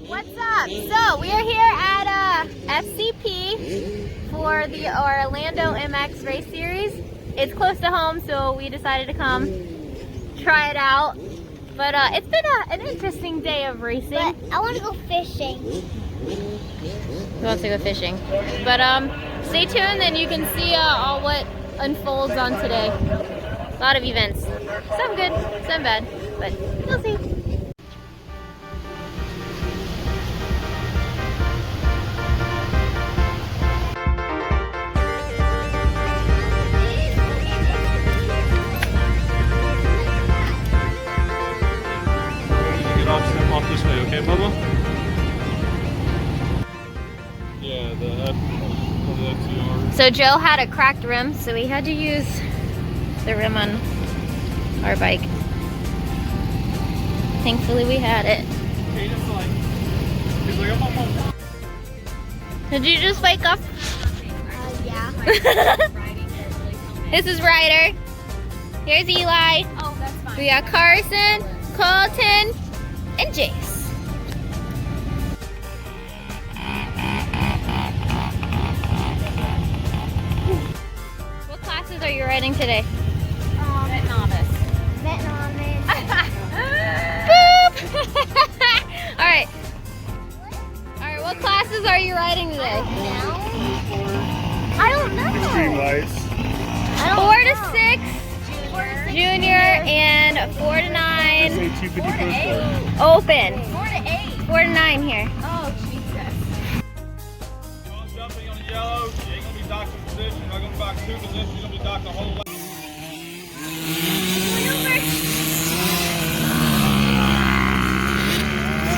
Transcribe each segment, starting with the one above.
What's up? So we are here at FCP for the Orlando MX Race Series. It's close to home, so we decided to come try it out. But it's been an interesting day of racing. But I want to go fishing. Who wants to go fishing? But stay tuned and you can see all what unfolds on today. A lot of events. Some good, some bad, but you'll see. Off this way, okay, Bubba? Yeah, the FCR. So Joe had a cracked rim, so we had to use the rim on our bike. Thankfully we had it. Did you just wake up? Yeah. This is Ryder. Here's Eli. Oh, that's fine. We got Carson, Colton, and Jace. What classes are you riding today? Vet novice. Vet novice. Boop! Alright. Alright, what classes are you riding today? I don't know. Green lights. 4 to 6, junior, and 4 to 9, 250 per square. open. 4 to 8. 4 to 9 here. Oh, Jesus. Jumping on the yellow, you ain't gonna be docked in position. You're not gonna be docked 2 positions, you're gonna be docked the whole lap.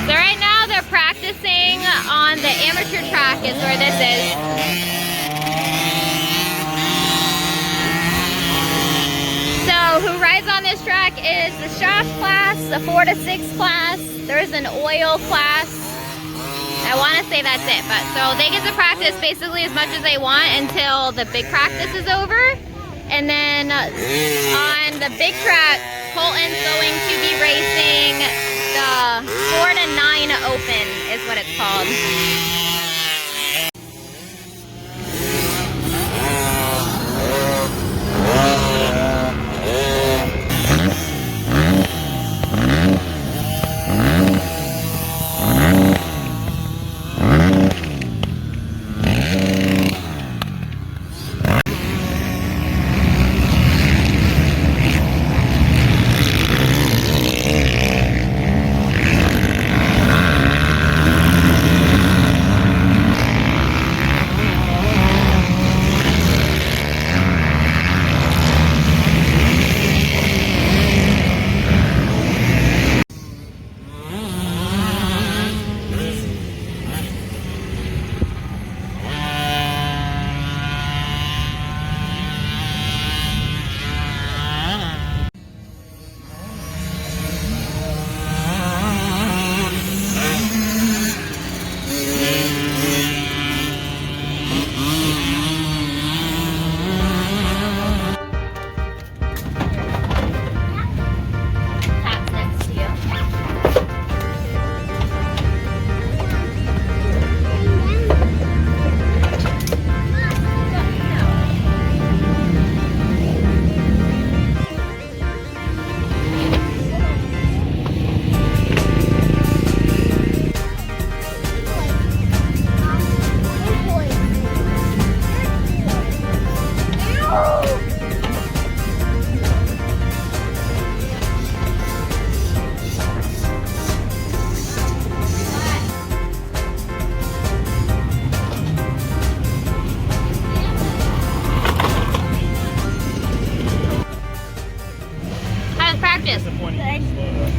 So right now they're practicing on the amateur track is where this is. So who rides on this track is the shop class, the 4 to 6 class, there's an oil class. I want to say that's it, but so they get to practice basically as much as they want until the big practice is over. And then on the big track, Colton's going to be racing the 4 to 9 open is what it's called.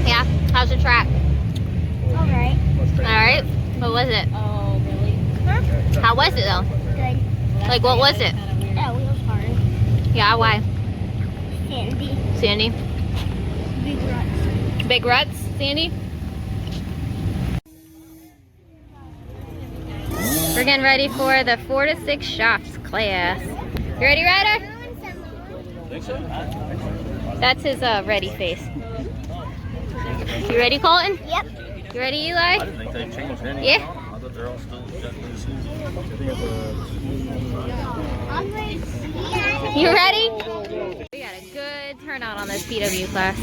Yeah, how's the track? Alright. Alright, what was it? Oh, really? Huh? How was it though? Good. Like what was it? That wheel's hard. Yeah, why? Sandy. Sandy? Big ruts. Big ruts, Sandy? We're getting ready for the 4 to 6 shafts class. You ready, Ryder? That's his ready face. You ready, Colton? Yep. You ready, Eli? I didn't think they changed any. Yeah. I thought they're all still exactly the same. You ready? We got a good turnout on this PW class.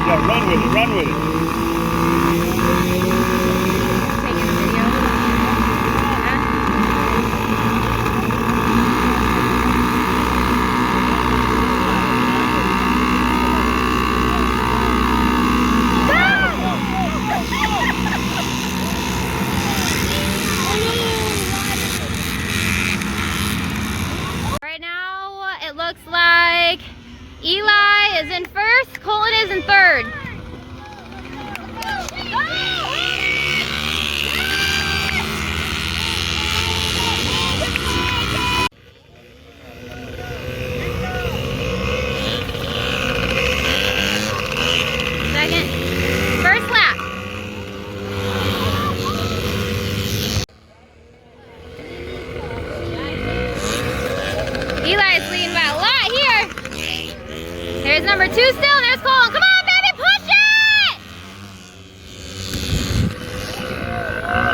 Yeah, run with it, run with it. Taking a video. Right now, it looks like Eli is in first, Colin is in third. Second, first lap. Eli's leading by a lot here. There's number 2 still, and there's Colin. Come on, baby, push it!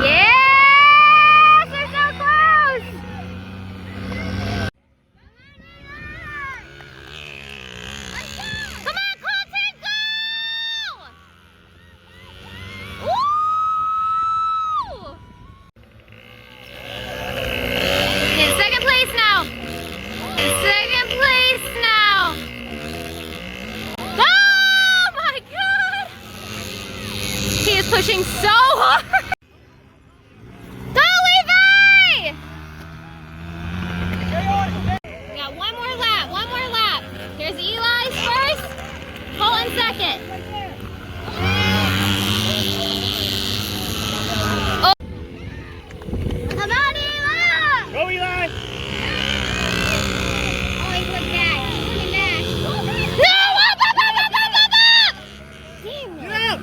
Yes, they're so close! Come on, Colton, go! Woo! In second place now. Second place now. Oh my God! He is pushing so hard. Go, Levi! We got one more lap. One more lap. Here's Eli's first. Colin second. Oh. Come on, Eli! Go, Eli! Oh, he went back. He went back. No! Up! Damn. Get out!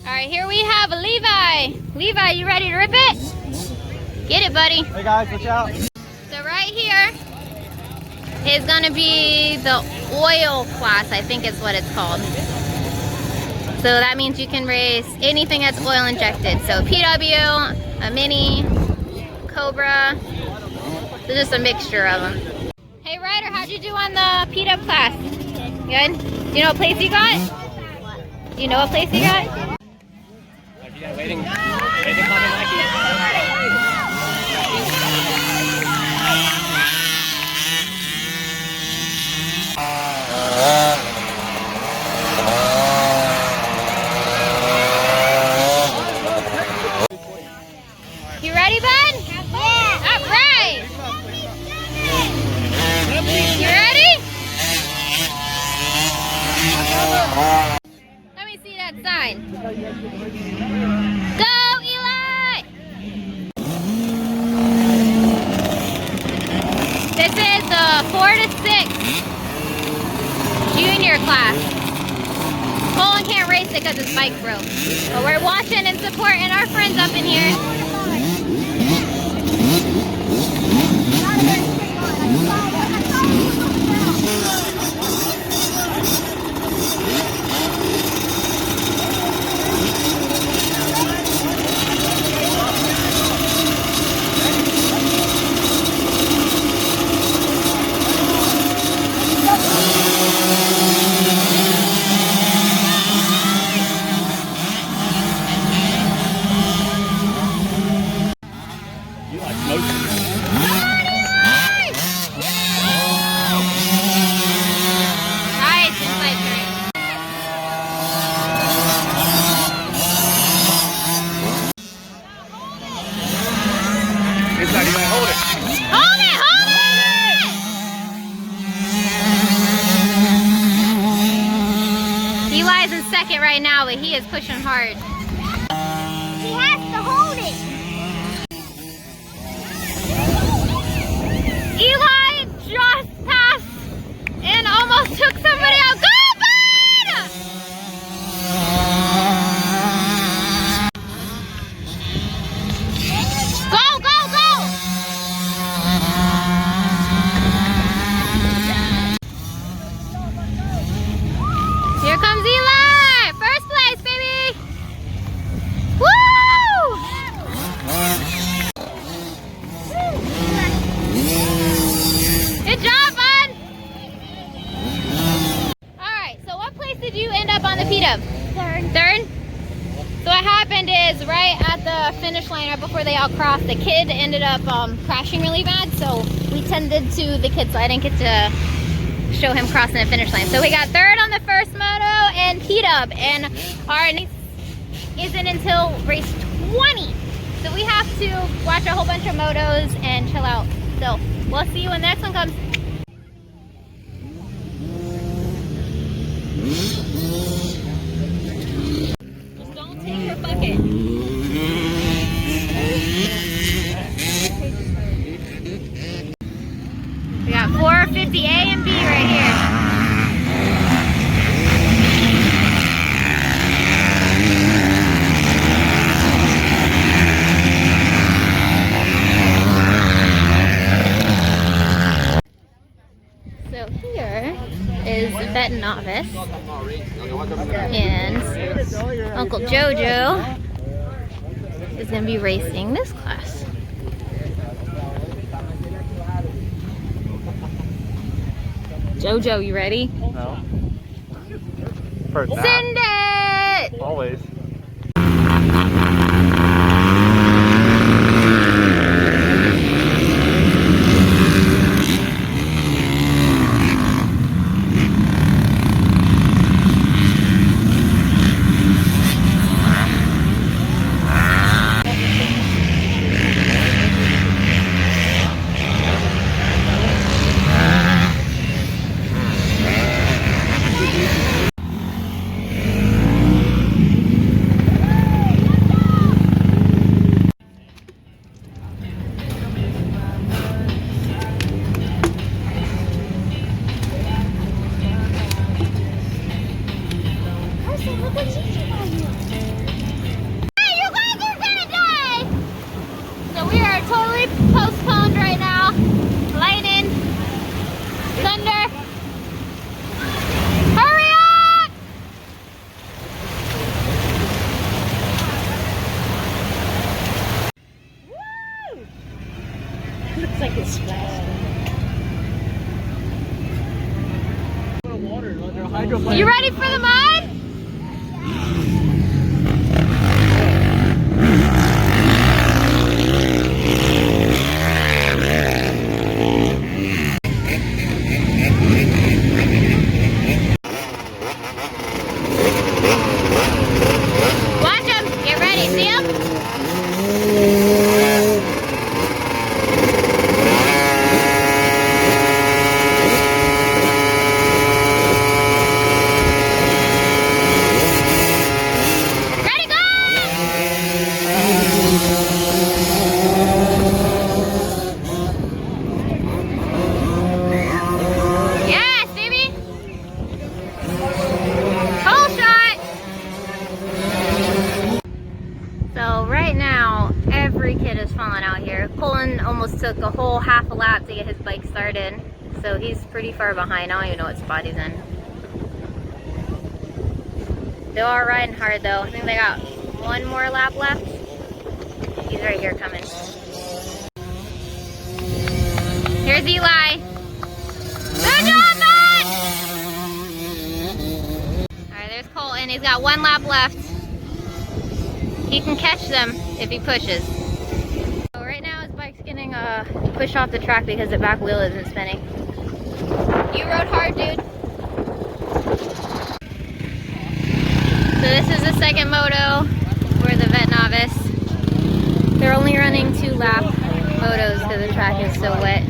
All right, here we have Levi. Levi, you ready to rip it? Get it, buddy. Hey guys, watch out. So right here is gonna be the oil class, I think is what it's called. So that means you can race anything that's oil injected. So PW, a Mini, Cobra, so just a mixture of them. Hey Ryder, how'd you do on the PW class? Good? Do you know what place you got? Do you know what place you got? Waiting. You ready, bud? Yeah. All right. You ready? Let me see that sign. Go, Eli! This is the 4 to 6 junior class. Colin can't race it because his bike broke. But we're watching and supporting our friends up in here. Eli's in second right now, but he is pushing hard. He has to hold it. Eli just passed and almost took somebody out. Go, bud! Go, go, go! Here comes up on the P-dub? Third. Third? So what happened is right at the finish line, right before they all crossed, the kid ended up crashing really bad. So we tended to the kid, so I didn't get to show him crossing the finish line. So we got third on the first moto and P-dub, and our next isn't until race 20. So we have to watch a whole bunch of motos and chill out. So we'll see you when the next one comes. Just don't take her bucket. We got 450 A and B right here. So here is Vet Novice, and Uncle Jojo is going to be racing this class. Jojo, you ready? No. First Send it! Always. Postponed right now. Lightning, thunder. Hurry up! Woo! Looks like it's splashing. You ready for the mud? Colin almost took a whole half a lap to get his bike started, so he's pretty far behind. I don't even know what spot he's in. They are riding hard though. I think they got one more lap left. He's right here coming. Here's Eli. Good job, bud! Alright, there's Colton. He's got one lap left. He can catch them if he pushes. Bike's getting pushed off the track because the back wheel isn't spinning. You rode hard, dude. So this is the second moto for the Vet Novice. They're only running 2 lap motos because the track is so wet.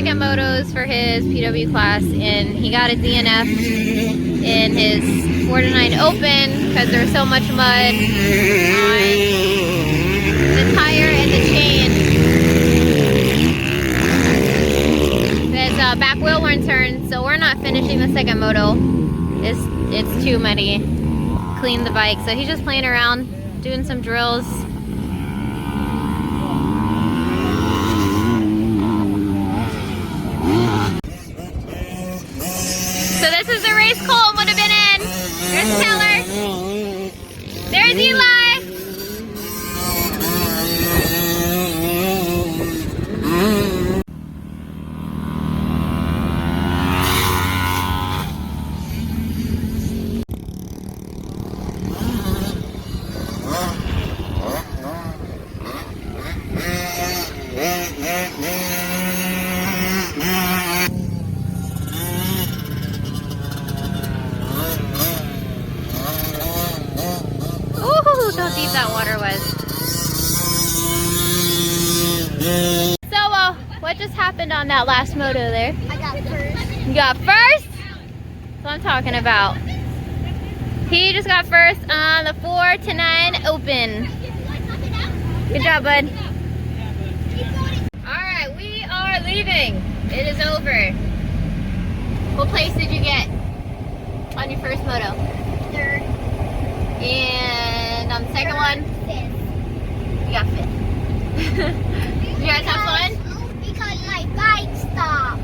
second motos for his PW class, and he got a DNF in his 4 to 9 open because there was so much mud on the tire and the chain. His back wheel weren't turned, so we're not finishing the second moto. It's too muddy. Clean the bike, so he's just playing around, doing some drills. So this is the race Cole would have been in. There's Taylor. There's Eli. Ooh, so deep that water was. So, what just happened on that last moto there? I got first. You got first? That's what I'm talking about. He just got first on the 4 to 9 open. Good job, bud. Alright, we are leaving. It is over. What place did you get on your first moto? Third. And on the second one? Fifth. You got fifth. Did you guys have fun? Because my bike stopped.